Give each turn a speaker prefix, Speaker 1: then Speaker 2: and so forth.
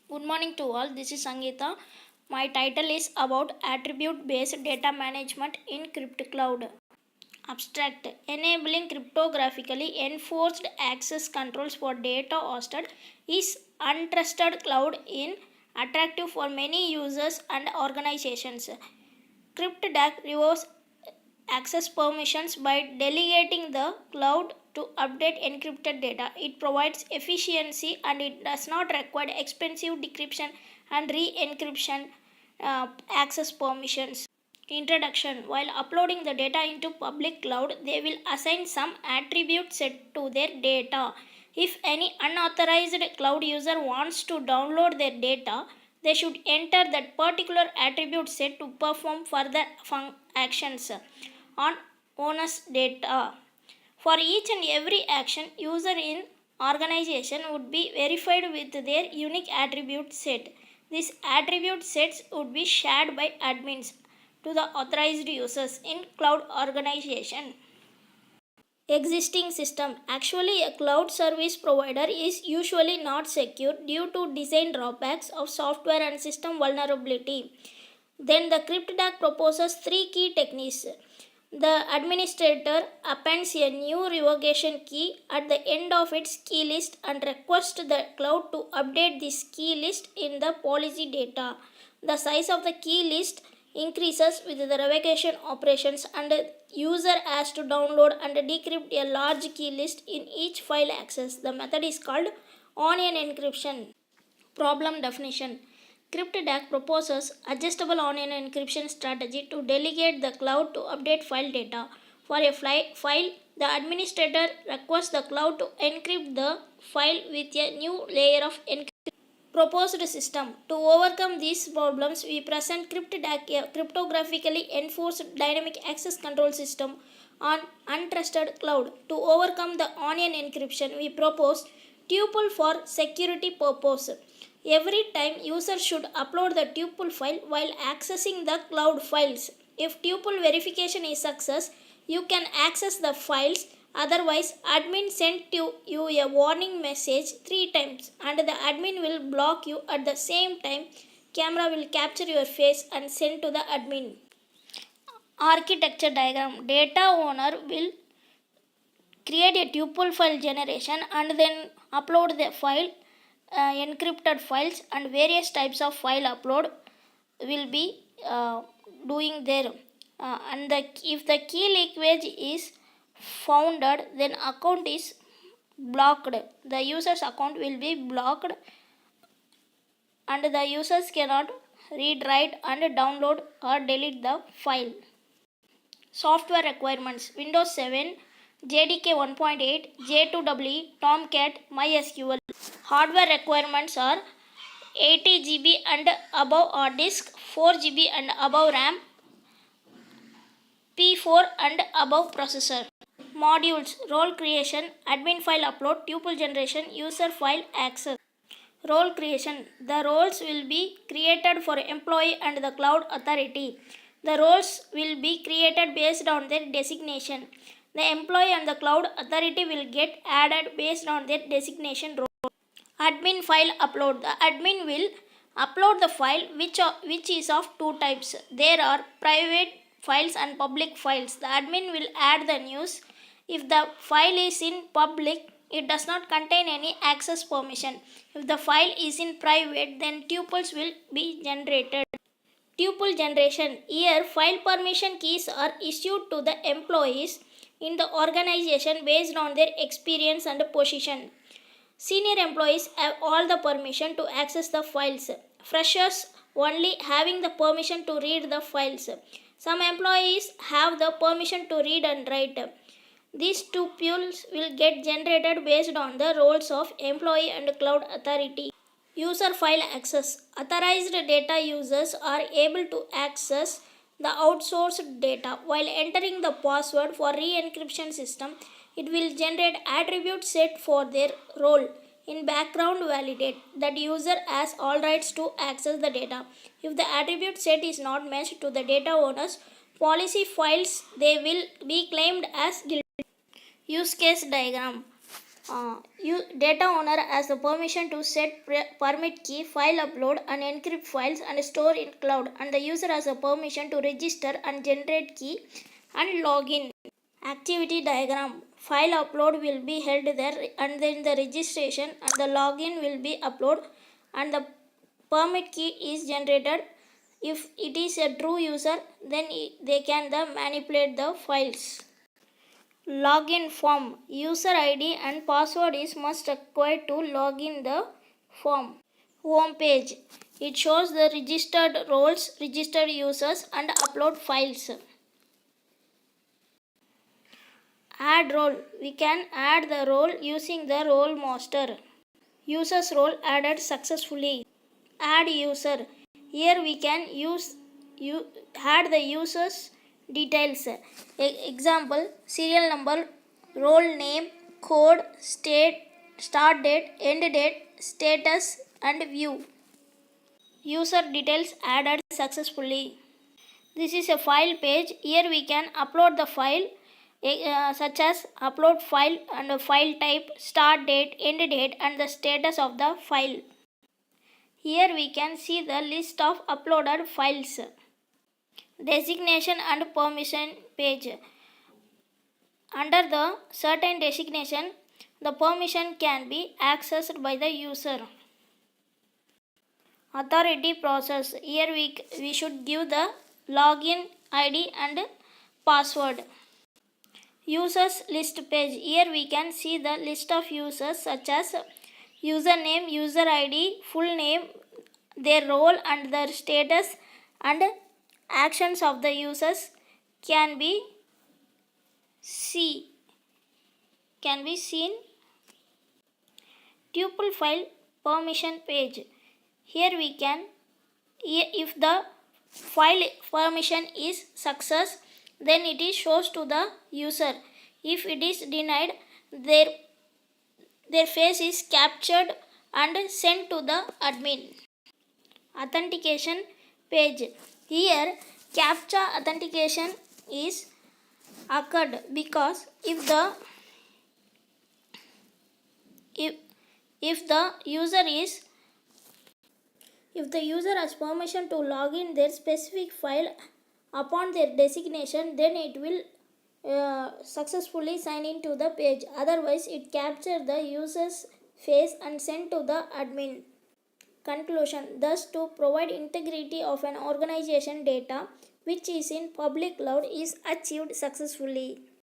Speaker 1: Good morning to all. This is Sangeeta. My title is about attribute based data management in Crypt Cloud. Abstract enabling cryptographically enforced access controls for data hosted is untrusted cloud in attractive for many users and organizations. CryptDAC reverse access permissions by delegating the cloud to update encrypted data. It provides efficiency and it does not require expensive decryption and re encryption access permissions. Introduction: while uploading the data into public cloud, they will assign some attribute set to their data. If any unauthorized cloud user wants to download their data, they should enter that particular attribute set to perform further actions on owner's data. For each and every action, user in organization would be verified with their unique attribute set. These attribute sets would be shared by admins to the authorized users in cloud organization. Existing system: actually a cloud service provider is usually not secure due to design drawbacks of software and system vulnerability. Then the CryptDAC proposes three key techniques. The administrator appends a new revocation key at the end of its key list and requests the cloud to update this key list in the policy data. The size of the key list increases with the revocation operations, and the user has to download and decrypt a large key list in each file access. The method is called onion encryption. Problem definition: CryptDAC proposes adjustable onion encryption strategy to delegate the cloud to update file data. For a file, the administrator requests the cloud to encrypt the file with a new layer of encryption. Proposed system: to overcome these problems, we present CryptDAC, a cryptographically enforced dynamic access control system on untrusted cloud. To overcome the onion encryption, we propose tuple for security purpose. Every time, user should upload the tuple file while accessing the cloud files. If tuple verification is success, you can access the files. Otherwise, admin sent you a warning message 3 times and the admin will block you at the same time. Camera will capture your face and send to the admin. Architecture diagram: data owner will create a tuple file generation and then upload the file, encrypted files, and various types of file upload will be doing there. If the key leakage is founded, then account is blocked. The user's account will be blocked and the users cannot read, write, and download or delete the file. Software requirements: Windows 7, JDK 1.8, J2EE, Tomcat, MySQL. Hardware requirements are 80 GB and above hard disk, 4 GB and above RAM, P4 and above processor. Modules: role creation, admin file upload, tuple generation, user file access. Role creation: the roles will be created for employee and the cloud authority. The roles will be created based on their designation. The employee and the cloud authority will get added based on their designation role. Admin file upload: the admin will upload the file which is of two types. There are private files and public files. The admin will add the news. If the file is in public, it does not contain any access permission. If the file is in private, then tuples will be generated. Tuple generation: here file permission keys are issued to the employees in the organization based on their experience and position. Senior employees have all the permission to access the files. Freshers only having the permission to read the files. Some employees have the permission to read and write. These tuples will get generated based on the roles of employee and cloud authority. User file access: authorized data users are able to access the outsourced data. While entering the password for re-encryption system, it will generate attribute set for their role. In background, validate that user has all rights to access the data. If the attribute set is not matched to the data owner's policy files, they will be claimed as guilty. Use case diagram: Data owner has the permission to set permit key, file upload and encrypt files and store in cloud, and the user has a permission to register and generate key and login. Activity diagram. File upload will be held there, and then the registration and the login will be uploaded, and the permit key is generated. If it is a true user, then they can manipulate the files. Login form. User ID and password is must required to log in the form. Home page. It shows the registered roles, registered users and upload files. Add role. We can add the role using the role master. User's role added successfully. Add user. Here we can add the user's details. Example, serial number, role name, code, start date, end date, status and view. User details added successfully. This is a file page. Here we can upload the file such as upload file and a file type, start date, end date and the status of the file. Here we can see the list of uploaded files. Designation and permission page. Under the certain designation, the permission can be accessed by the user. Authority process. Here we should give the login ID and password. Users list page. Here we can see the list of users such as username, user ID, full name, their role and their status and actions of the users can be seen. Tuple file permission page. Here we can, if the file permission is success, then it is shows to the user. If it is denied, their face is captured and sent to the admin. Authentication page. Here CAPTCHA authentication is occurred because if the user has permission to log in their specific file upon their designation, then it will successfully sign into the page. Otherwise, it captures the user's face and sent to the admin. Conclusion. Thus, to provide integrity of an organization data which is in public cloud is achieved successfully.